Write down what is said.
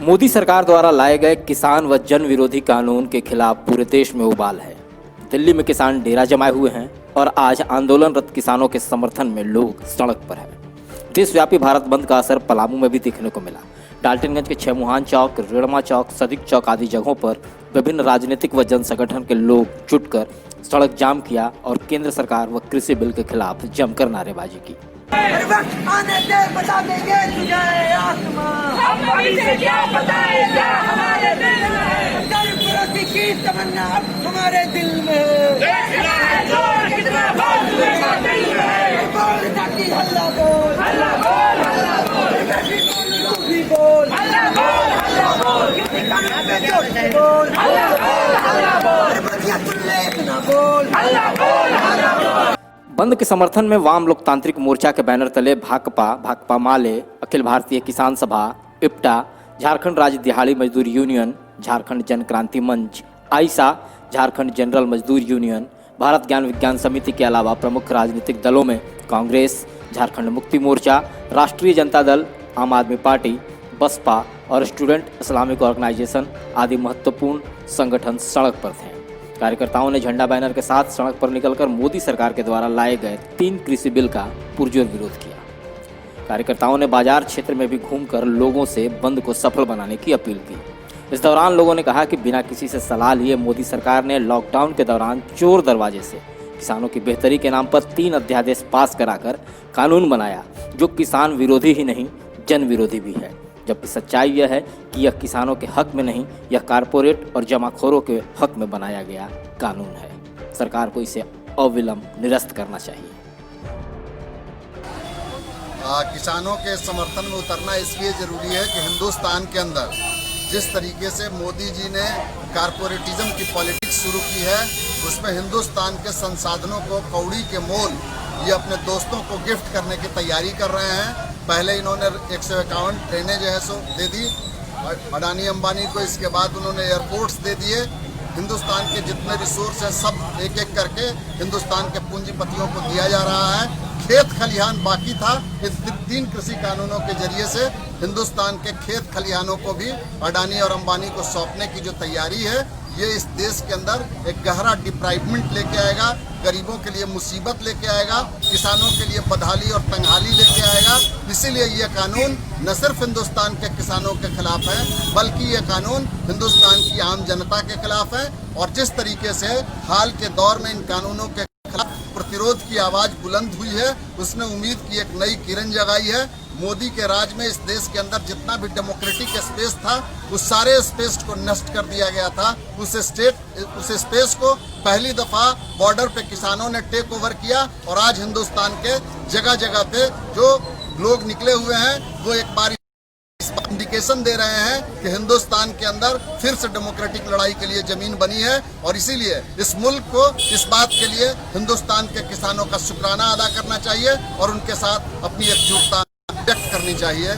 मोदी सरकार द्वारा लाए गए किसान व जन विरोधी कानून के खिलाफ पूरे देश में उबाल है। दिल्ली में किसान डेरा जमाए हुए हैं और आज आंदोलनरत किसानों के समर्थन में लोग सड़क पर हैं। देशव्यापी भारत बंद का असर पलामू में भी देखने को मिला। डाल्टनगंज के छमुहान चौक, रेड़मा चौक, सदिक चौक आदि जगहों पर विभिन्न राजनीतिक व जन संगठन के लोग जुटकर सड़क जाम किया और केंद्र सरकार व कृषि बिल के खिलाफ जमकर नारेबाजी की। आने दे, बता देंगे तुझे आसमां। हम अभी से क्या बताएं, क्या हमारे दिल में है। गरीब विरोधी की तमन्ना अब हमारे दिल में है। देखना है जोर कितना फालतू दिल में है। बोल जाती हल्ला बोल, हल्ला बोल, हल्ला बोल। तू भी बोल, हल्ला बोल, हल्ला बोल। किसी कान पे जोर से बोल, हल्ला बोल, हल्ला बोल। बतिया सुन ले इतना बोल, हल्ला बोल, हल्ला बोल। बंद के समर्थन में वाम लोकतांत्रिक मोर्चा के बैनर तले भाकपा माले, अखिल भारतीय किसान सभा, इप्टा, झारखंड राज्य दिहाड़ी मजदूर यूनियन, झारखंड जन क्रांति मंच, आइसा, झारखंड जनरल मजदूर यूनियन, भारत ज्ञान विज्ञान समिति के अलावा प्रमुख राजनीतिक दलों में कांग्रेस, झारखंड मुक्ति मोर्चा, राष्ट्रीय जनता दल, आम आदमी पार्टी, बसपा और स्टूडेंट इस्लामिक ऑर्गेनाइजेशन आदि महत्वपूर्ण संगठन सड़क पर थे। कार्यकर्ताओं ने झंडा बैनर के साथ सड़क पर निकलकर मोदी सरकार के द्वारा लाए गए 3 कृषि बिल का पुरजोर विरोध किया। कार्यकर्ताओं ने बाजार क्षेत्र में भी घूमकर लोगों से बंद को सफल बनाने की अपील की। इस दौरान लोगों ने कहा कि बिना किसी से सलाह लिए मोदी सरकार ने लॉकडाउन के दौरान चोर दरवाजे से किसानों की बेहतरी के नाम पर 3 अध्यादेश पास कराकर कानून बनाया, जो किसान विरोधी ही नहीं जन विरोधी भी है। जबकि सच्चाई यह है कि यह किसानों के हक में नहीं, यह कारपोरेट और जमाखोरों के हक में बनाया गया कानून है। सरकार को इसे अविलंब निरस्त करना चाहिए। किसानों के समर्थन में उतरना इसलिए ज़रूरी है कि हिंदुस्तान के अंदर जिस तरीके से मोदी जी ने कारपोरेटिज्म की पॉलिटिक्स शुरू की है, उसमें हिंदुस्तान के संसाधनों को कौड़ी के मोल ये अपने दोस्तों को गिफ्ट करने की तैयारी कर रहे हैं। पहले इन्होंने 151 ट्रेनें जो है सो दे दी अडानी अंबानी को, इसके बाद उन्होंने एयरपोर्ट्स दे दिए। हिंदुस्तान के जितने रिसोर्स हैं सब एक एक करके हिंदुस्तान के पूंजीपतियों को दिया जा रहा है। खेत खलिहान बाकी था। इस 3 कृषि कानूनों के जरिए से हिंदुस्तान के खेत खलिहानों को भी अडानी और अंबानी को सौंपने की जो तैयारी है, ये इस देश के अंदर एक गहरा डिप्राइवमेंट लेके आएगा, गरीबों के लिए मुसीबत लेके आएगा, किसानों के लिए बदहाली और तंगहाली लेके आएगा। इसीलिए ये कानून न सिर्फ हिंदुस्तान के किसानों के खिलाफ है, बल्कि ये कानून हिंदुस्तान की आम जनता के खिलाफ है। और जिस तरीके से हाल के दौर में इन कानूनों के खिलाफ प्रतिरोध की आवाज़ बुलंद हुई है, उसने उम्मीद की एक नई किरण जगाई है। मोदी के राज में इस देश के अंदर जितना भी डेमोक्रेटिक स्पेस था, उस सारे स्पेस को नष्ट कर दिया गया था। उस स्पेस को पहली दफ़ा बॉर्डर पे किसानों ने टेक ओवर किया और आज हिंदुस्तान के जगह जगह पे जो लोग निकले हुए हैं, वो एक बार इंडिकेशन दे रहे हैं कि हिंदुस्तान के अंदर फिर से डेमोक्रेटिक लड़ाई के लिए जमीन बनी है। और इसीलिए इस मुल्क को इस बात के लिए हिंदुस्तान के किसानों का शुक्राना अदा करना चाहिए और उनके साथ अपनी एकजुटता व्यक्त करनी चाहिए।